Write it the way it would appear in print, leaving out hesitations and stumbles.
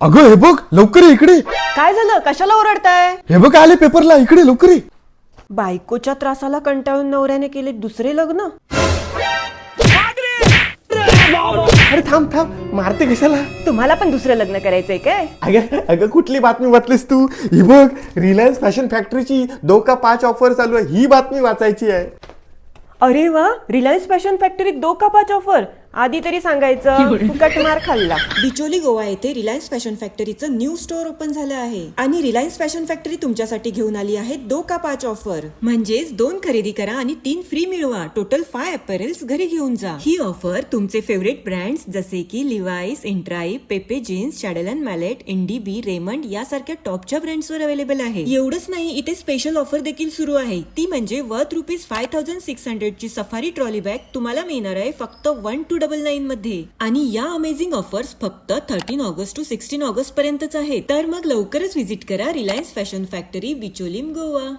अगं हे बघ लवकर ये इकडे. काय झालं? कशाला ओरडताय? हे बघ आले पेपरला, इकडे लवकर ये. बायकोच्या त्रासाला कंटाळून नवऱ्याने केले दुसरे लग्न. अरे थांब थांब, मारते कशाला? तुम्हाला पण दुसरं लग्न करायचंय काय? अगं अगं कुठली बातमी वाचलीस तू? ही बघ, रिलायन्स फॅशन फॅक्टरीची 2 का 5 ऑफर चालू आहे. ही बातमी वाचायची आहे. अरे वा, रिलायन्स फॅशन फॅक्टरीत 2 का 5 ऑफर. आधी तरी सांगायचं, फुकट मार खाल्ला. बिचोली गोवा येथे रिलायन्स फॅशन फॅक्टरीचं न्यू स्टोअर ओपन झालं आहे आणि रिलायन्स फॅशन फॅक्टरी तुमच्यासाठी घेऊन आली आहे 2 का 5 ऑफर. म्हणजेच 2 खरेदी करा आणि 3 फ्री मिळवा. टोटल 5 अपॅरेल्स घरी घेऊन जा. ही ऑफर तुमचे फेवरेट ब्रँड्स जसे की लिवाईस, इंट्राइप, पेपे जीन्स, शॅडल अँड मॅलेट, इंडीबी, रेमंड यासारख्या टॉपच्या ब्रँड्सवर अवेलेबल आहे. एवढंच नाही, इथे स्पेशल ऑफर देखील सुरू आहे. ती म्हणजे वर्थ ₹5600 ची सफारी ट्रॉली बॅग तुम्हाला मिळणार आहे फक्त 1299 मध्ये. आणि या अमेझिंग ऑफर्स फक्त 13 ऑगस्ट टू 16 ऑगस्ट पर्यंतच आहेत. तर मग लवकरच व्हिजिट करा Reliance fashion factory, Bicholim, Goa.